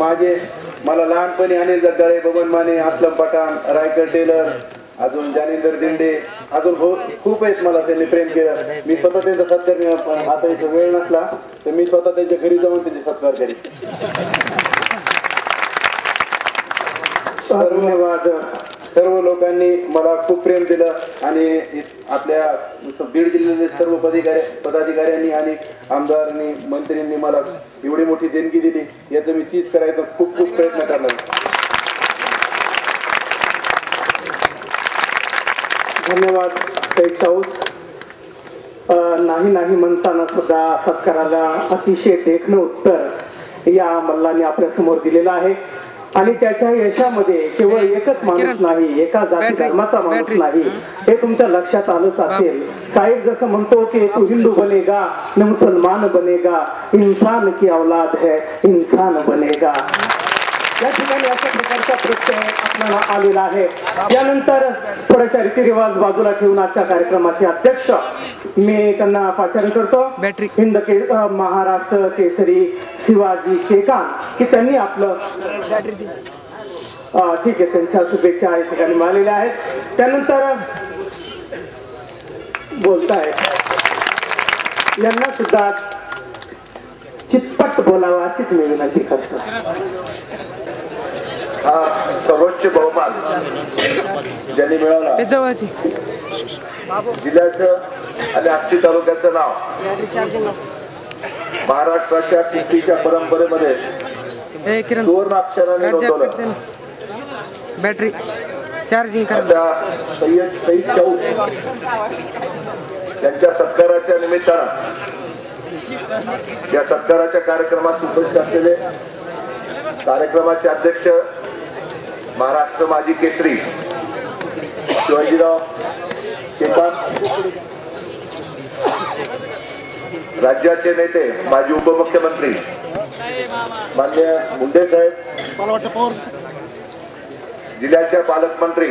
माझे मला लहानपणी अनिल जगदाळे, बबन माने, असलम पठाण, रायकर टेलर, अजून जालिंदर दिंडे, अजून खूप आहेत मला त्यांनी प्रेम केलं. मी स्वतः त्यांचा सत्कार, आता इथं वेळ नसला तर मी स्वतः त्यांच्या घरी जाऊन त्यांचे सत्कार करेन. धन्यवाद. सर्व लोकांनी मला खूप प्रेम दिलं आणि आपल्या बीड जिल्ह्यातील सर्व पदाधिकाऱ्यांनी आणि आमदारांनी, मंत्र्यांनी मला एवढी मोठी देणगी दिली. याचं मी चीज करायचा खूप प्रयत्न करणार. धन्यवाद शेख साऊस. नाही म्हणताना सुद्धा सत्काराला अतिशय देखणं उत्तर या मल्लाने आपल्या समोर दिलेलं आहे आणि त्याच्या यशामध्ये केवळ एकच माणूस नाही, एका जाती धर्माचा माणूस नाही, हे तुमच्या लक्षात आलंच असेल. साहेब जसं म्हणतो की तू हिंदू बनेगा न मुसलमान बनेगा, इंसान की औलाद है इंसान बनेगा. या ठिकाणी अशा प्रकारचा प्रत्यय आपल्याला आलेला आहे. यानंतर थोड्याशा रीतिरिवाज बाजूला ठेवून आजच्या कार्यक्रमाचे अध्यक्ष मी त्यांना पाचारण करतो. हिंद महाराष्ट्र केसरी शिवाजी केकान की त्यांनी आपलं ठीक आहे, त्यांच्या शुभेच्छा या ठिकाणी मिळालेल्या आहेत. त्यानंतर बोलताय यांना सुद्धा चितपट बोलावं अशीच मी विनंती करतो. हा सर्वोच्च बहुमान ज्यांनी मिळवला जिल्ह्याचं आणि आष्टी तालुक्याचं नाव महाराष्ट्राच्या कुस्तीच्या परंपरेमध्ये सुवर्ण अक्षराने नोंदवलं. बॅटरी चार्जिंग सय्यद शाहू यांच्या सत्काराच्या निमित्तानं या सत्काराच्या कार्यक्रमात उपस्थित असलेले कार्यक्रमाचे अध्यक्ष महाराष्ट्र माजी केसरी शिवाजीराव केकान, राज्याचे नेते माजी उपमुख्यमंत्री माननीय मुंडे साहेब, जिल्ह्याच्या पालकमंत्री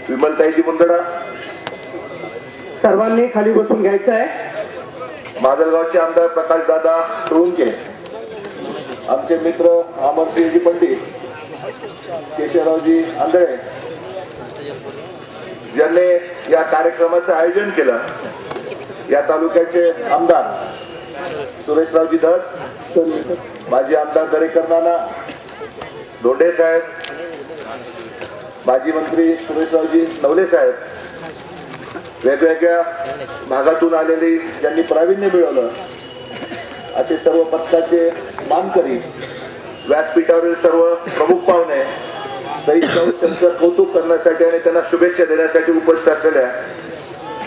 विमलताईजी मुंदडा, सर्वांनी खाली बसून घ्यायचं आहे. माजलगावचे आमदार प्रकाशदादा सोळुंके, आमचे मित्र अमरसिंहजी पंडित, केशवरावजी आंधळे ज्यांनी या कार्यक्रमाचं आयोजन केलं, या तालुक्याचे आमदार सुरेशरावजी धस, माजी आमदार दरेकर नाना, धोंडे साहेब, माजी मंत्री सुरेशरावजी नवले साहेब, वेगवेगळ्या भागातून आलेली ज्यांनी प्रावीण्य मिळवलं असे सर्व पथकाचे मानकरी, व्यासपीठावरील सर्व प्रमुख पाहुणे, शहीद शाहू यांचं कौतुक करण्यासाठी आणि त्यांना शुभेच्छा देण्यासाठी उपस्थित असलेल्या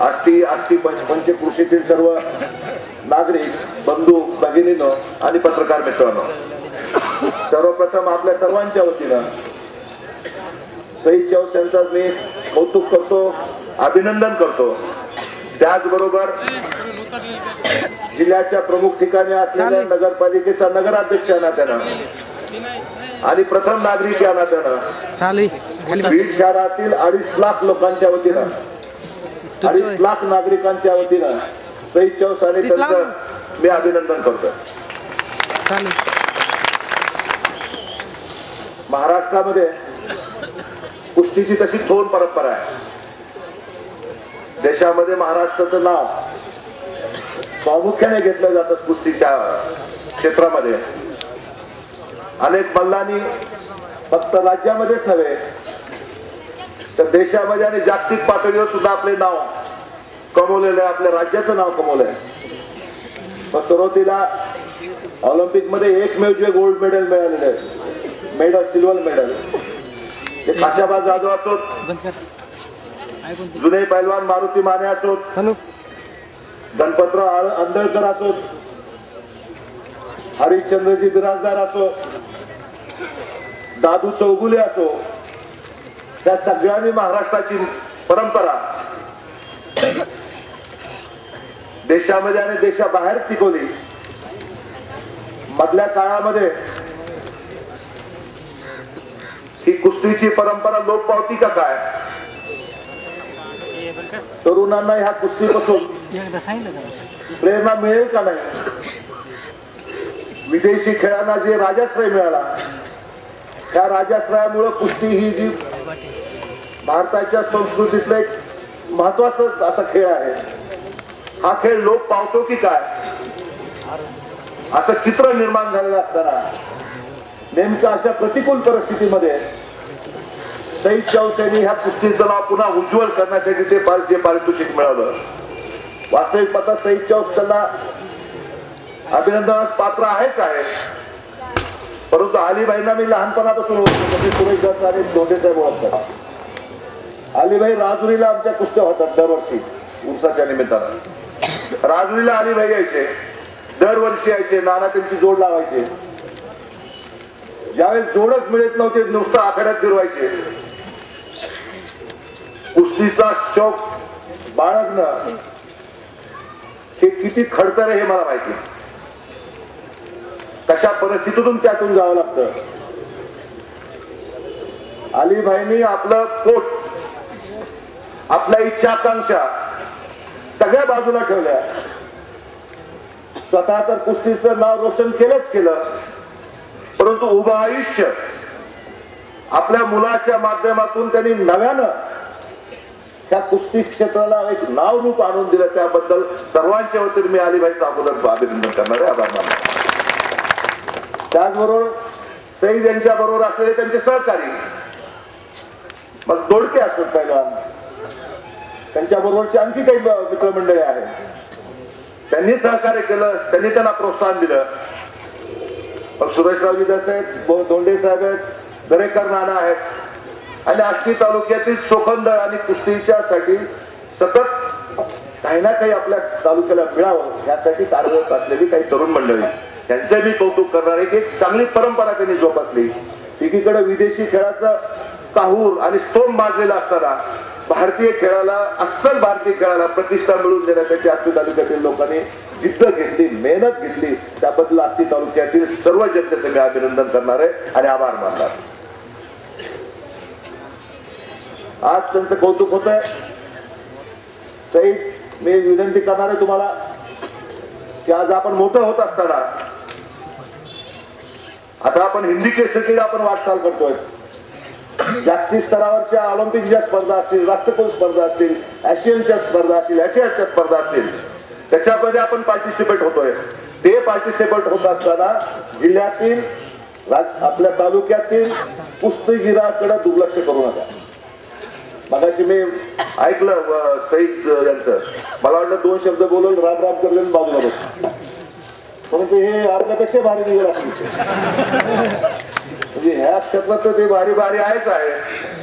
आष्टी पंचकृषीतील सर्व नागरिक बंधू भगिनींनो आणि पत्रकार मित्रांनो, सर्वप्रथम आपल्या सर्वांच्या वतीनं शहीद शाहू यांचं मी कौतुक करतो, अभिनंदन करतो. त्याचबरोबर जिल्ह्याच्या प्रमुख ठिकाणी असलेल्या नगरपालिकेचा नगराध्यक्ष या नात्यानं आणि प्रथम नागरिक या नात्यानं बीड शहरातील 2.5 लाख लोकांच्या वतीनं 2.5 लाख नागरिकांच्या वतीनं शहीद शाहू आणि त्यांचं मी अभिनंदन करतो. महाराष्ट्रामध्ये कुस्तीची तशी थोर परंपरा आहे. देशामध्ये महाराष्ट्राचं नाव प्रामुख्याने घेतलं जातं कुस्तीच्या क्षेत्रामध्ये. अनेक मल्लांनी फक्त राज्यामध्येच नव्हे तर देशामध्ये आणि जागतिक पातळीवर सुद्धा आपले नाव कमवलेलं आहे, आपल्या राज्याचं नाव कमवलंय. सुरुवातीला ऑलिम्पिक मध्ये एकमेव जे गोल्ड मेडल मिळालेले मेडल, सिल्वर मेडल, ते खाशाबा जाधव असोत, जुने पैलवान मारुती माने असोत, गणपतराव आंदळकर असोत, हरिश्चंद्रजी बिराजदार असो, दादू चौगुले असो, त्या सगळ्यांनी महाराष्ट्राची परंपरा देशामध्ये आणि देशाबाहेर टिकवली. मधल्या काळामध्ये ही कुस्तीची परंपरा लोप पावती का काय? तरुणांना ह्या कुस्तीपासून प्रेरणा मिळेल का नाही? विदेशी खेळांना जे राजाश्रय मिळाला, त्या राजाश्रयामुळे कुस्ती ही जी भारताच्या संस्कृतीतला एक महत्वाचा असा खेळ आहे, हा खेळ लोप पावतो की काय असं चित्र निर्माण झालेलं असताना नेमकं अशा प्रतिकूल परिस्थितीमध्ये शहीद चौसेनी ह्या कुस्तीचं नाव पुन्हा उज्ज्वल करण्यासाठी ते जे पारितोषिक मिळालं, वास्तविक पाहता शहीद चौस त्यांना अभिनंदनास पात्र आहेच आहे. परंतु अलीभाईंना मी लहानपणापासून ओळखतो, सुरेश दास आणि धोंडे साहेब ओळखतात. अलीभाई राजुरीला आमच्या कुस्त्या होतात दरवर्षी उर्साच्या निमित्तानं. राजुरीला अलीभाई यायचे, दरवर्षी यायचे, नाना त्यांची जोड लावायचे. ज्यावेळेस जोडच मिळत नव्हते नुसतं आखाड्यात फिरवायचे. कुस्तीचा शौक बाळगणं हे किती खडतर आहे हे मला माहिती. कशा परिस्थितीतून त्यातून जावं लागतं. अलीभाईंनी आपलं पोट, आपल्या इच्छा आकांक्षा सगळ्या बाजूला ठेवल्या. स्वतः तर कुस्तीचं नाव रोशन केलंच केलं, परंतु उभं आयुष्य आपल्या मुलाच्या माध्यमातून त्यांनी नव्यानं त्या कुस्ती क्षेत्राला एक नाव रूप आणून दिलं. त्याबद्दल सर्वांच्या वतीने मी अलीभाईचं अगोदर अभिनंदन करणार आहे, आभार मानणार. त्याचबरोबर शहीद यांच्या बरोबर असलेले त्यांचे सहकारी, मग दोडके असो पैलवान, त्यांच्या बरोबरचे आणखी काही मित्रमंडळी आहेत, त्यांनी सहकार्य केलं, त्यांनी त्यांना प्रोत्साहन दिलं. मग सुरेशरावजी दास आहेत, धोंडे साहेब आहेत, दरेकर नाना आहेत आणि आष्टी तालुक्यातील चोखंद आणि कुस्तीच्या साठी सतत काही ना काही आपल्या तालुक्याला मिळावं यासाठी कार्यरत असलेली काही तरुण मंडळी, त्यांचं मी कौतुक करणार आहे की एक चांगली परंपरा त्यांनी जोपासली. एकीकडे विदेशी खेळाचं काहूर आणि स्तोम माजलेला असताना भारतीय खेळाला, अस्सल भारतीय खेळाला प्रतिष्ठा मिळवून देण्यासाठी आष्टी तालुक्यातील लोकांनी जिद्द घेतली, मेहनत घेतली. त्याबद्दल आष्टी तालुक्यातील सर्व जनतेचं मी अभिनंदन करणार आहे आणि आभार मानणार. आज त्यांचं कौतुक होत आहे. सई, मी विनंती करणार आहे तुम्हाला की आज आपण मोठं होत असताना आता आपण हिंदी केसरीकडे आपण वाटचाल करतोय. जागतिक स्तरावरच्या ऑलिम्पिक ज्या स्पर्धा असतील, राष्ट्रकुल स्पर्धा असतील, आशियनच्या स्पर्धा असतील, आशियाच्या स्पर्धा असतील, त्याच्यामध्ये आपण पार्टिसिपेट होतोय. ते पार्टिसिपेट होत असताना जिल्ह्यातील, आपल्या तालुक्यातील कुस्तीगीराकडे दुर्लक्ष करू नका. मगाशी मी ऐकलं शहीद यांचं, मला वाटलं 2 शब्द बोलून राम राम करले बाजूला बस, परंतु हे आपल्यापेक्षा भारी निघेल असतील. म्हणजे ह्या क्षेत्रात ते भारी भारी आहेच आहे.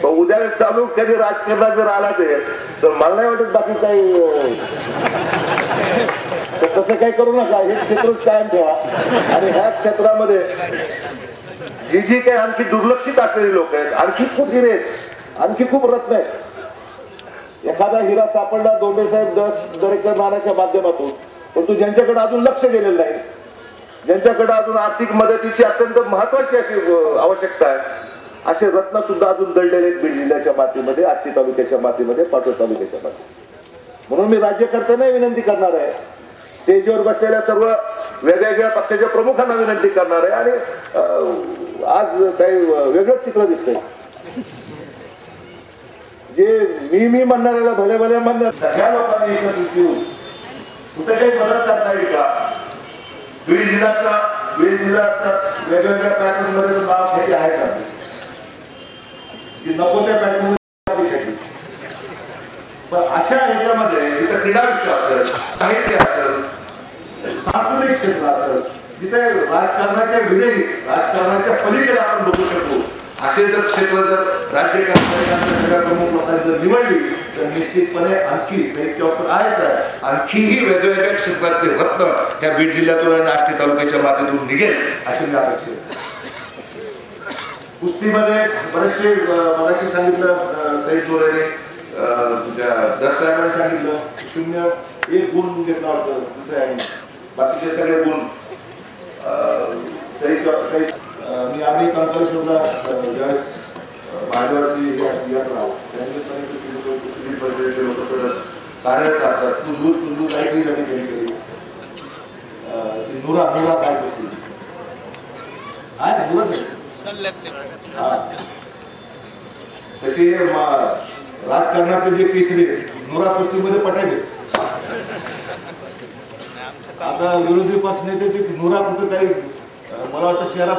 पण उद्या चालू कधी राजकारणात जर आला ते, तर मला नाही वाटत बाकी काही, तर तसं काही करू नका. हे क्षेत्रच कायम ठेवा. आणि ह्या क्षेत्रामध्ये जी काही आणखी दुर्लक्षित असलेली लोक आहेत, आणखी खूप हिरे आहेत, आणखी खूप रत्न आहेत. एखादा हिरा सापडला धोंडे साहेब दरेकर नानाच्या माध्यमातून, परंतु ज्यांच्याकडे अजून लक्ष गेलेलं नाही, ज्यांच्याकडे अजून आर्थिक मदतीची अत्यंत महत्वाची अशी आवश्यकता आहे, असे रत्न सुद्धा अजून दडलेले आहेत बीड जिल्ह्याच्या मातीमध्ये, आष्टी तालुक्याच्या मातीमध्ये, पाटोद तालुक्याच्या मातीमध्ये. म्हणून मी राज्यकर्त्यांना विनंती करणार आहे, स्टेजवर बसलेल्या सर्व वेगवेगळ्या पक्षाच्या प्रमुखांना विनंती करणार आहे. आणि आज काही वेगळंच चित्र दिसतंय. जे मी म्हणणाऱ्याला भले भले म्हणणार, सगळ्या लोकांनी एकत्रित येऊन कुठे काही मदत करता येईल का? बीड जिल्ह्याचा वेगवेगळ्या पॅटर्न मध्ये नाव घ्यायचे आहे का? की नको त्या पॅटर्न मध्ये. पण अशा ह्याच्यामध्ये जिथे क्रीडा विषय असेल, साहित्य असेल, सांस्कृतिक क्षेत्र असेल, जिथे राजकारणाच्या विरोधी, राजकारणाच्या पलीकडे आपण बघू शकतो, असे जर क्षेत्र जर राज्य सगळ्या प्रमुख लोकांनी जर निवडली तर निश्चितपणे आणखी आहेच आहे, आणखीही वेगवेगळ्या क्षेत्रातले रत्न या बीड जिल्ह्यातून आणि आष्टी तालुक्याच्या माध्यमातून निघेल अशी मी अपेक्षित. कुस्तीमध्ये बरेचसे सांगितलं शहीद जोरेने, दर्शकांनी सांगितलं 0-1 गुण घेतला होता, दुसऱ्या बाकीचे सगळे गुण मी आम्ही कंकलेश्वरला ज्यावेळेस भाजपाची कार्यरत असतात, तुझू काही केली नुरा काय करतील, आहे मुलंच तसे राजकारणाचे जे केसरी नुरा कुस्तीमध्ये पटायचे. आता विरोधी पक्ष नेते नुरा कुठं काही मला वाटतं चेहरा